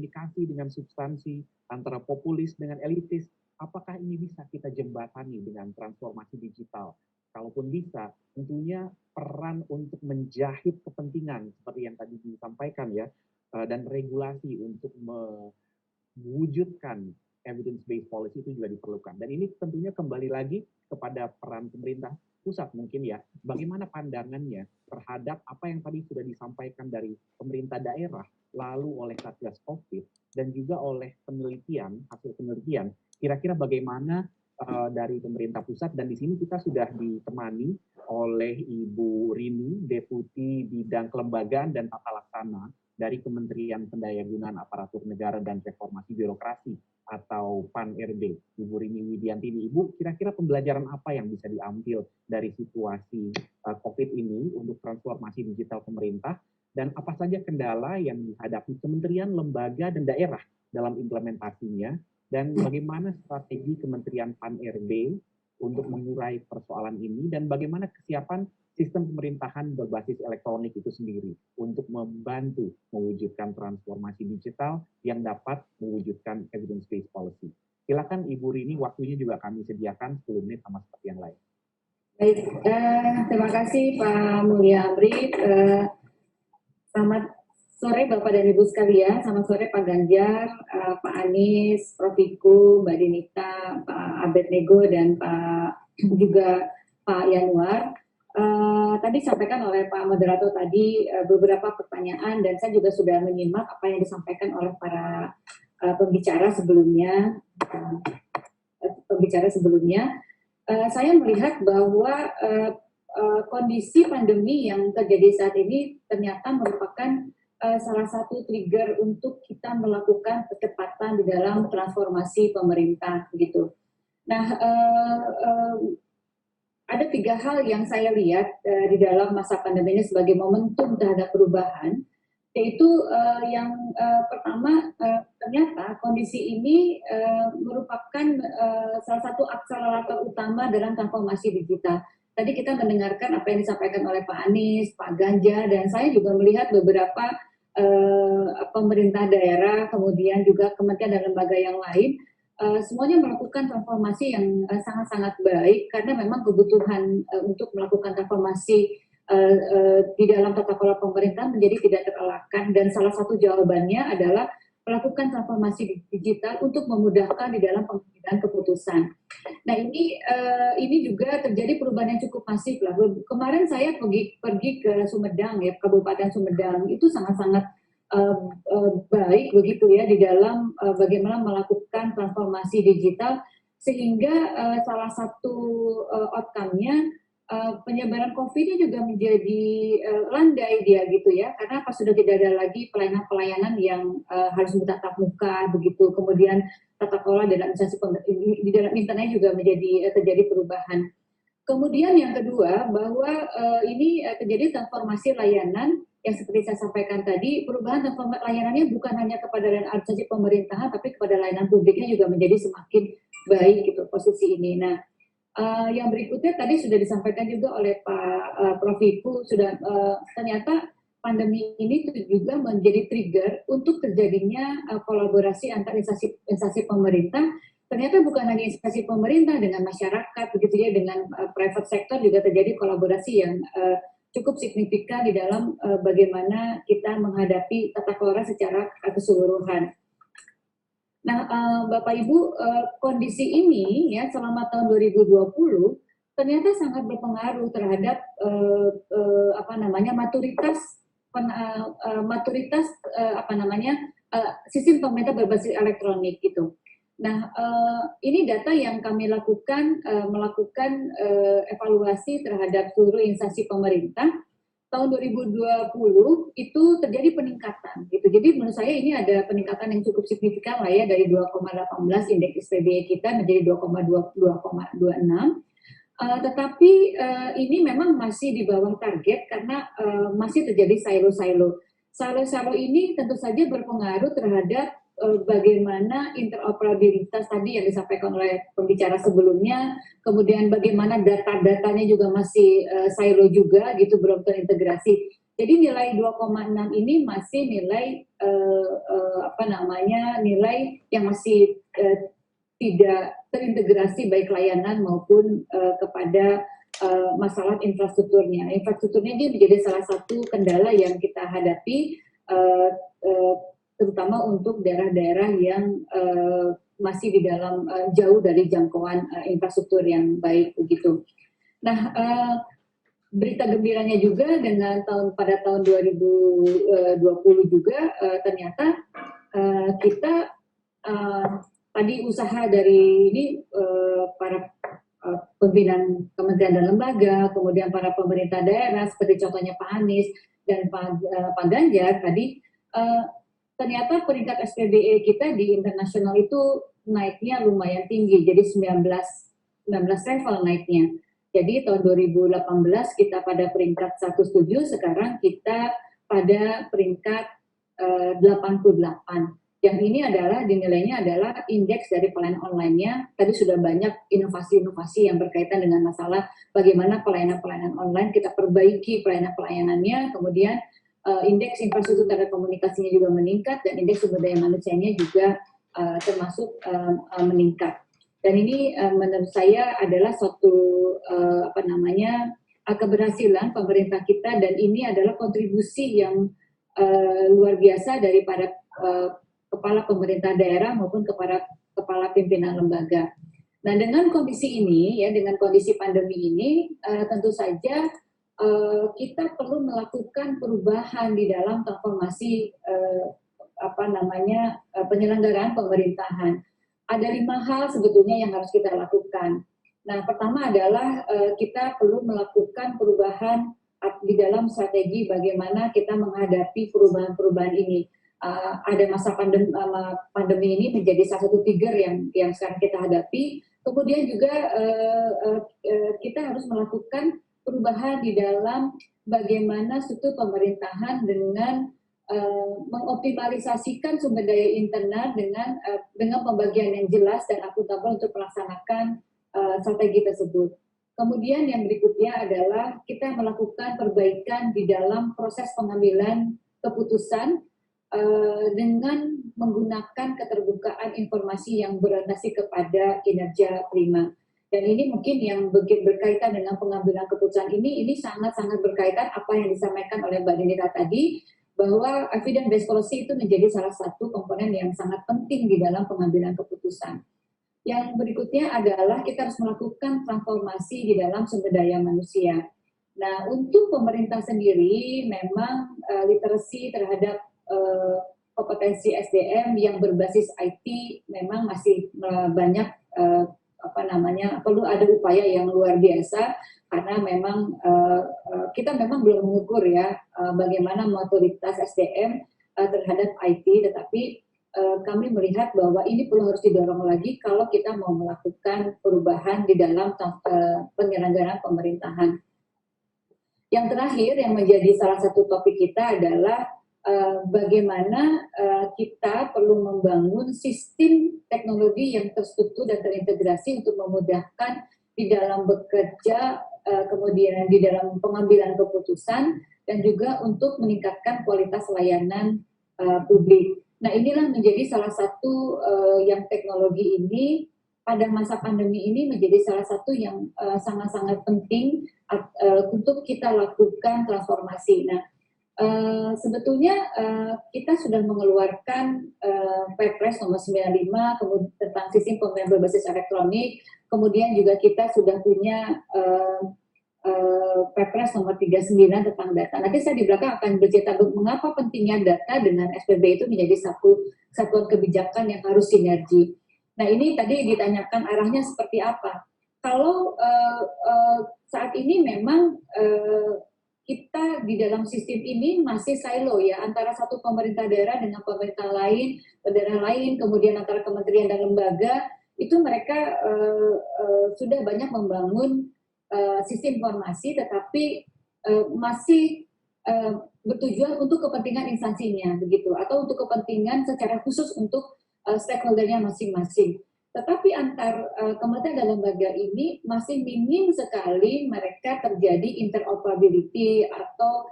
komunikasi dengan substansi, antara populis dengan elitis, apakah ini bisa kita jembatani dengan transformasi digital? Kalaupun bisa, tentunya peran untuk menjahit kepentingan seperti yang tadi disampaikan ya, dan regulasi untuk mewujudkan evidence based policy itu juga diperlukan. Dan ini tentunya kembali lagi kepada peran pemerintah pusat mungkin ya, bagaimana pandangannya terhadap apa yang tadi sudah disampaikan dari pemerintah daerah, lalu oleh Satgas Covid, dan juga oleh penelitian, hasil penelitian, kira-kira bagaimana dari pemerintah pusat. Dan di sini kita sudah ditemani oleh Ibu Rini, Deputi Bidang Kelembagaan dan Tata Laksana dari Kementerian Pendayagunaan Aparatur Negara dan Reformasi Birokrasi atau PAN-RB, Ibu Rini Widiantini. Ibu, kira-kira pembelajaran apa yang bisa diambil dari situasi COVID ini untuk transformasi digital pemerintah, dan apa saja kendala yang dihadapi kementerian, lembaga, dan daerah dalam implementasinya, dan bagaimana strategi Kementerian PAN-RB untuk mengurai persoalan ini, dan bagaimana kesiapan sistem pemerintahan berbasis elektronik itu sendiri untuk membantu mewujudkan transformasi digital yang dapat mewujudkan evidence-based policy. Silakan Ibu Rini, waktunya juga kami sediakan 10 menit sama seperti yang lain. Baik, terima kasih Pak Mulya Amri. Selamat sore Bapak dan Ibu sekalian, selamat sore Pak Ganjar, Pak Anies, Prof. Wiku, Mbak Dinita, Pak Abednego, dan juga Pak Yanuar. Tadi disampaikan oleh Pak Moderator tadi beberapa pertanyaan, dan saya juga sudah menyimak apa yang disampaikan oleh para pembicara sebelumnya. Saya melihat bahwa kondisi pandemi yang terjadi saat ini ternyata merupakan salah satu trigger untuk kita melakukan percepatan di dalam transformasi pemerintah, gitu. Nah, ada 3 hal yang saya lihat di dalam masa pandemi ini sebagai momentum terhadap perubahan, yaitu yang pertama, ternyata kondisi ini merupakan salah satu akselerator utama dalam transformasi digital. Tadi kita mendengarkan apa yang disampaikan oleh Pak Anies, Pak Ganjar, dan saya juga melihat beberapa pemerintah daerah, kemudian juga kementerian dan lembaga yang lain, semuanya melakukan transformasi yang sangat-sangat baik, karena memang kebutuhan untuk melakukan transformasi di dalam tata kelola pemerintahan menjadi tidak terelakkan, dan salah satu jawabannya adalah melakukan transformasi digital untuk memudahkan di dalam pengambilan keputusan. Nah, ini juga terjadi perubahan yang cukup masif lah. Kemarin saya pergi ke Sumedang ya, Kabupaten Sumedang, itu sangat-sangat baik begitu ya di dalam bagaimana melakukan transformasi digital, sehingga salah satu outcome-nya penyebaran COVID-nya juga menjadi landai dia gitu ya, karena pas sudah tidak ada lagi pelayanan-pelayanan yang harus bertatap muka begitu, kemudian tata kelola dalam di dalam internet juga terjadi perubahan. Kemudian yang kedua, bahwa ini terjadi transformasi layanan yang seperti saya sampaikan tadi, perubahan transformasi layanannya bukan hanya kepada administrasi pemerintahan, tapi kepada layanan publiknya juga menjadi semakin baik gitu posisi ini. Nah, yang berikutnya tadi sudah disampaikan juga oleh Pak Prof. Wiku, sudah ternyata pandemi ini juga menjadi trigger untuk terjadinya kolaborasi antar instansi pemerintah. Ternyata bukan hanya instansi pemerintah dengan masyarakat, begitu ya, dengan private sector juga terjadi kolaborasi yang cukup signifikan di dalam bagaimana kita menghadapi tata kelola secara keseluruhan. Nah, Bapak Ibu, kondisi ini ya selama tahun 2020 ternyata sangat berpengaruh terhadap maturitas sistem pemerintah berbasis elektronik gitu. Nah, ini data yang kami lakukan, melakukan evaluasi terhadap seluruh instansi pemerintah. Tahun 2020 itu terjadi peningkatan gitu. Jadi menurut saya ini ada peningkatan yang cukup signifikan lah ya, dari 2,18 indeks SPBE kita menjadi 2,26. Tetapi ini memang masih di bawah target karena masih terjadi silo-silo. Silo-silo ini tentu saja berpengaruh terhadap bagaimana interoperabilitas tadi yang disampaikan oleh pembicara sebelumnya, kemudian bagaimana data-datanya juga masih silo juga gitu, belum terintegrasi. Jadi nilai 2,6 ini masih nilai nilai yang masih tidak terintegrasi baik layanan maupun kepada masalah infrastrukturnya. Infrastrukturnya ini menjadi salah satu kendala yang kita hadapi, terutama untuk daerah-daerah yang masih di dalam jauh dari jangkauan infrastruktur yang baik begitu. Nah, berita gembiranya juga dengan pada tahun 2020 juga ternyata kita tadi usaha dari ini para pimpinan kementerian dan lembaga, kemudian para pemerintah daerah seperti contohnya Pak Anies dan Pak Ganjar tadi, ternyata peringkat SPBE kita di internasional itu naiknya lumayan tinggi, jadi 19 level naiknya. Jadi tahun 2018 kita pada peringkat 17, sekarang kita pada peringkat 88. Yang ini adalah dinilainya adalah indeks dari pelayanan online-nya. Tadi sudah banyak inovasi-inovasi yang berkaitan dengan masalah bagaimana pelayanan-pelayanan online kita perbaiki pelayanan-pelayanannya, kemudian indeks infrastruktur telekomunikasinya juga meningkat dan indeks sumber daya manusianya juga termasuk meningkat. Dan ini menurut saya adalah suatu keberhasilan pemerintah kita, dan ini adalah kontribusi yang luar biasa daripada kepala pemerintah daerah maupun kepada kepala pimpinan lembaga. Nah, dengan kondisi ini ya, dengan kondisi pandemi ini tentu saja kita perlu melakukan perubahan di dalam transformasi penyelenggaraan pemerintahan. Ada 5 hal sebetulnya yang harus kita lakukan. Nah, pertama adalah kita perlu melakukan perubahan di dalam strategi bagaimana kita menghadapi perubahan-perubahan ini. Ada masa pandemi ini menjadi salah satu trigger yang sekarang kita hadapi. Kemudian juga kita harus melakukan perubahan di dalam bagaimana struktur pemerintahan dengan mengoptimalisasikan sumber daya internal dengan pembagian yang jelas dan akuntabel untuk melaksanakan strategi tersebut. Kemudian yang berikutnya adalah kita melakukan perbaikan di dalam proses pengambilan keputusan dengan menggunakan keterbukaan informasi yang berorientasi kepada kinerja prima. Dan ini mungkin yang berkaitan dengan pengambilan keputusan ini sangat-sangat berkaitan apa yang disampaikan oleh Mbak Dinita tadi, bahwa evidence-based policy itu menjadi salah satu komponen yang sangat penting di dalam pengambilan keputusan. Yang berikutnya adalah kita harus melakukan transformasi di dalam sumber daya manusia. Nah, untuk pemerintah sendiri memang literasi terhadap kompetensi SDM yang berbasis IT memang masih banyak perlu ada upaya yang luar biasa, karena memang kita memang belum mengukur ya bagaimana maturitas SDM terhadap IT, tetapi kami melihat bahwa ini perlu harus didorong lagi kalau kita mau melakukan perubahan di dalam penyelenggaraan pemerintahan. Yang terakhir yang menjadi salah satu topik kita adalah bagaimana kita perlu membangun sistem teknologi yang terstruktur dan terintegrasi untuk memudahkan di dalam bekerja, kemudian di dalam pengambilan keputusan, dan juga untuk meningkatkan kualitas layanan publik. Nah, inilah menjadi salah satu yang teknologi ini pada masa pandemi ini menjadi salah satu yang sangat-sangat penting untuk kita lakukan transformasi. Nah, sebetulnya kita sudah mengeluarkan Perpres nomor 95 tentang sistem pembayaran berbasis elektronik, kemudian juga kita sudah punya Perpres nomor 39 tentang data. Nanti saya di belakang akan bercerita mengapa pentingnya data dengan SPB itu menjadi satu satuan kebijakan yang harus sinergi. Nah, ini tadi ditanyakan arahnya seperti apa. Kalau saat ini memang kita di dalam sistem ini masih silo ya, antara satu pemerintah daerah dengan pemerintah lain, daerah lain, kemudian antara kementerian dan lembaga, itu mereka sudah banyak membangun sistem informasi, tetapi masih bertujuan untuk kepentingan instansinya, begitu, atau untuk kepentingan secara khusus untuk stakeholdernya masing-masing. Tetapi antar kementerian dan lembaga ini masih minim sekali mereka terjadi interoperability atau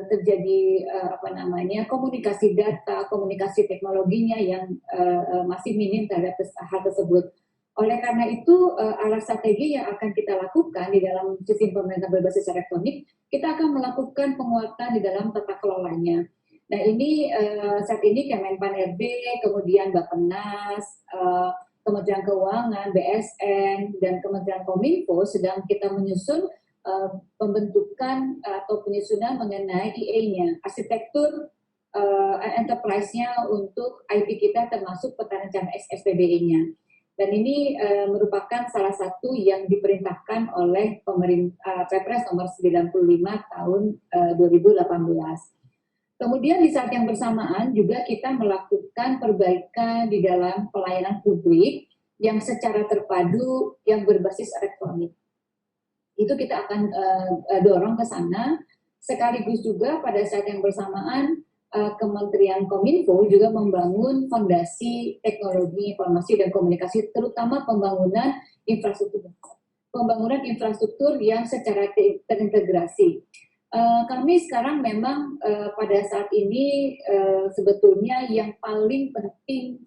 terjadi komunikasi data, komunikasi teknologinya yang masih minim terhadap hal tersebut. Oleh karena itu, arah strategi yang akan kita lakukan di dalam sistem pemerintahan berbasis elektronik, kita akan melakukan penguatan di dalam tata kelolanya. Nah ini saat ini Kemenpan RB, kemudian Bappenas, Kementerian Keuangan, BSN, dan Kementerian Kominfo sedang kita menyusun pembentukan atau penyusunan mengenai IE-nya, arsitektur enterprise-nya untuk IT kita termasuk peta rencana SPBE-nya. Dan ini merupakan salah satu yang diperintahkan oleh Perpres nomor 95 tahun 2018. Kemudian di saat yang bersamaan juga kita melakukan perbaikan di dalam pelayanan publik yang secara terpadu yang berbasis elektronik. Itu kita akan dorong ke sana, sekaligus juga pada saat yang bersamaan Kementerian Kominfo juga membangun fondasi teknologi informasi dan komunikasi, terutama pembangunan infrastruktur yang secara terintegrasi. Kami sekarang memang pada saat ini sebetulnya yang paling penting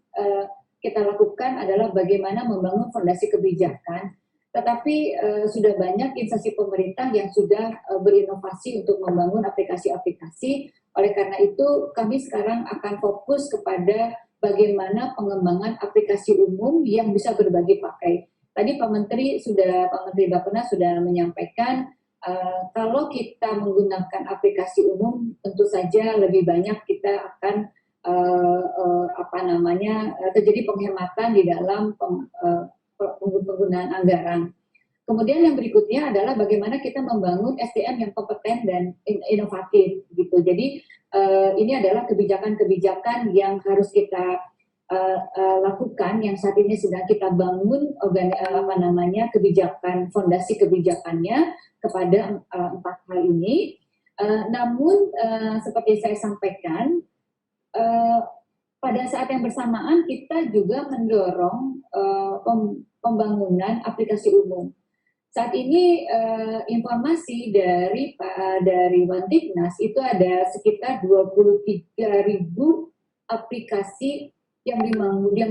kita lakukan adalah bagaimana membangun fondasi kebijakan. Tetapi sudah banyak instansi pemerintah yang sudah berinovasi untuk membangun aplikasi-aplikasi. Oleh karena itu, kami sekarang akan fokus kepada bagaimana pengembangan aplikasi umum yang bisa berbagi pakai. Tadi Pak Menteri Bappenas sudah menyampaikan kalau kita menggunakan aplikasi umum, tentu saja lebih banyak kita akan terjadi penghematan di dalam penggunaan anggaran. Kemudian yang berikutnya adalah bagaimana kita membangun SDM yang kompeten dan inovatif gitu. Jadi ini adalah kebijakan-kebijakan yang harus kita lakukan, yang saat ini sedang kita bangun kebijakan, fondasi kebijakannya kepada 4 hal ini. Namun seperti saya sampaikan, pada saat yang bersamaan kita juga mendorong pembangunan aplikasi umum. Saat ini informasi dari Wantiknas itu ada sekitar 23.000 aplikasi yang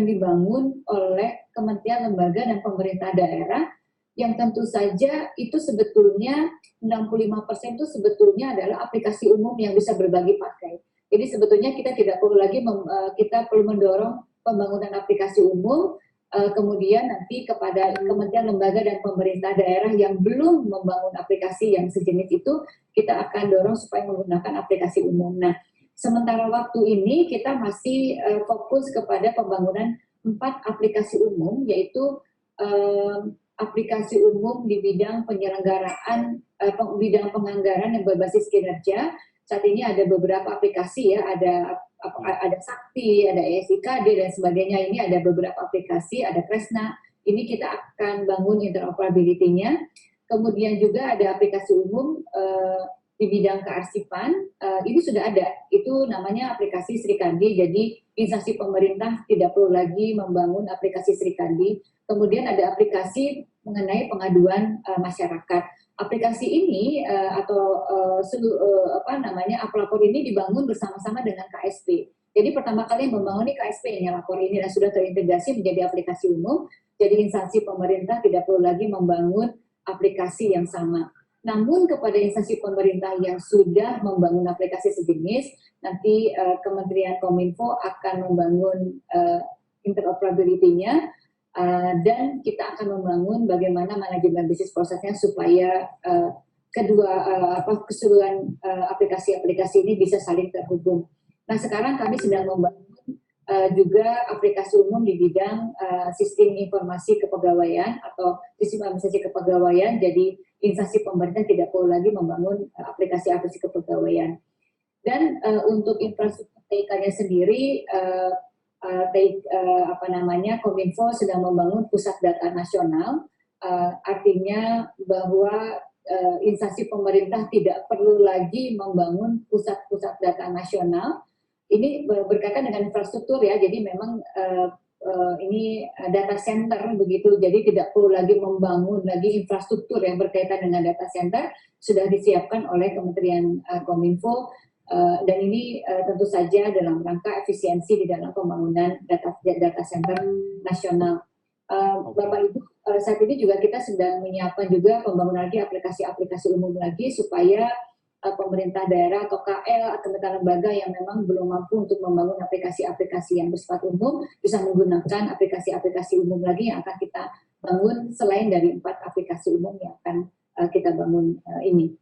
dibangun oleh kementerian, lembaga, dan pemerintah daerah, yang tentu saja itu sebetulnya 65% itu sebetulnya adalah aplikasi umum yang bisa berbagi pakai. Jadi sebetulnya kita tidak perlu lagi kita perlu mendorong pembangunan aplikasi umum. Kemudian nanti kepada kementerian, lembaga, dan pemerintah daerah yang belum membangun aplikasi yang sejenis itu, kita akan dorong supaya menggunakan aplikasi umum. Nah, sementara waktu ini kita masih fokus kepada pembangunan 4 aplikasi umum, yaitu aplikasi umum di bidang penyelenggaraan, bidang penganggaran yang berbasis kinerja. Saat ini ada beberapa aplikasi ya, ada Sakti, ada ESIKD, dan sebagainya. Ini ada beberapa aplikasi, ada Kresna. Ini kita akan bangun interoperability-nya. Kemudian juga ada aplikasi umum di bidang kearsipan. Ini sudah ada, itu namanya aplikasi Srikandi. Jadi instansi pemerintah tidak perlu lagi membangun aplikasi Srikandi. Kemudian ada aplikasi mengenai pengaduan masyarakat. Aplikasi ini Apelapor ini dibangun bersama-sama dengan KSP. Jadi pertama kali yang membangun ini KSP-nya lapor ini, dan sudah terintegrasi menjadi aplikasi umum. Jadi instansi pemerintah tidak perlu lagi membangun aplikasi yang sama. Namun kepada instansi pemerintah yang sudah membangun aplikasi sejenis, nanti Kementerian Kominfo akan membangun interoperability-nya. Dan kita akan membangun bagaimana manajemen bisnis prosesnya supaya keseluruhan aplikasi-aplikasi ini bisa saling terhubung. Nah, sekarang kami sedang membangun juga aplikasi umum di bidang sistem informasi kepegawaian atau sistem administrasi kepegawaian. Jadi instansi pemerintah tidak perlu lagi membangun aplikasi-aplikasi kepegawaian. Dan untuk infrastruktur TIK-nya sendiri, Kominfo sedang membangun pusat data nasional, artinya bahwa instansi pemerintah tidak perlu lagi membangun pusat-pusat data nasional. Ini berkaitan dengan infrastruktur ya, jadi memang ini data center begitu, jadi tidak perlu lagi membangun lagi infrastruktur yang berkaitan dengan data center, sudah disiapkan oleh Kementerian Kominfo, dan ini tentu saja dalam rangka efisiensi di dalam pembangunan data center nasional. Bapak Ibu, saat ini juga kita sedang menyiapkan juga pembangunan lagi aplikasi-aplikasi umum lagi supaya pemerintah daerah atau KL atau lembaga yang memang belum mampu untuk membangun aplikasi-aplikasi yang bersifat umum bisa menggunakan aplikasi-aplikasi umum lagi yang akan kita bangun selain dari 4 aplikasi umum yang akan kita bangun ini.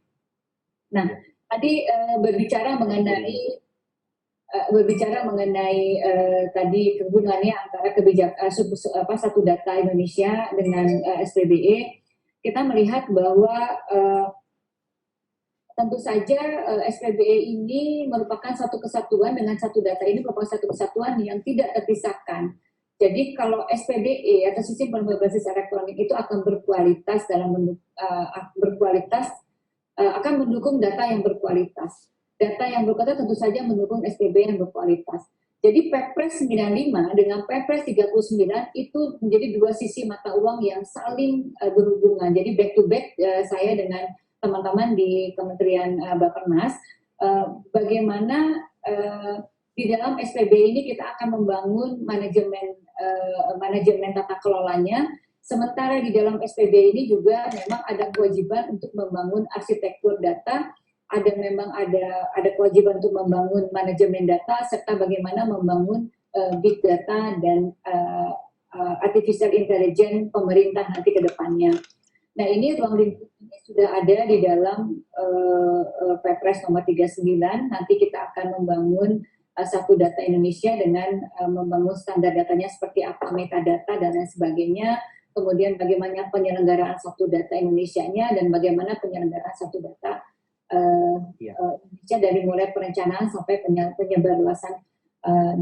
Nah, tadi berbicara mengenai tadi hubungannya antara satu data Indonesia dengan SPBE, kita melihat bahwa tentu saja SPBE ini merupakan satu kesatuan dengan satu data ini merupakan satu kesatuan yang tidak terpisahkan. Jadi kalau SPBE atau sistem berbasis elektronik itu akan berkualitas akan mendukung data yang berkualitas. Data yang berkualitas tentu saja mendukung SPBE yang berkualitas. Jadi Perpres 95 dengan Perpres 39 itu menjadi dua sisi mata uang yang saling berhubungan. Jadi back to back saya dengan teman-teman di Kementerian Bappenas, bagaimana di dalam SPBE ini kita akan membangun manajemen tata kelolanya, sementara di dalam SPBE ini juga memang ada kewajiban untuk membangun arsitektur data, ada kewajiban untuk membangun manajemen data, serta bagaimana membangun big data dan artificial intelligence pemerintah nanti ke depannya. Nah, ini ruang lingkup ini sudah ada di dalam Perpres nomor 39. Nanti kita akan membangun satu data Indonesia dengan membangun standar datanya seperti apa, metadata dan lain sebagainya. Kemudian bagaimana penyelenggaraan satu data Indonesia-nya dan bagaimana penyelenggaraan satu data Indonesia dari mulai perencanaan sampai penyebarluasan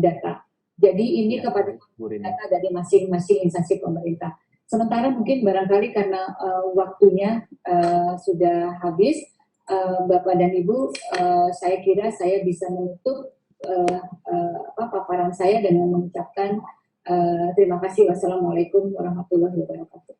data. Jadi ini kepada data dari masing-masing instansi pemerintah. Sementara mungkin barangkali karena waktunya sudah habis, Bapak dan Ibu, saya kira saya bisa menutup paparan saya dengan mengucapkan terima kasih. Wassalamualaikum warahmatullahi wabarakatuh.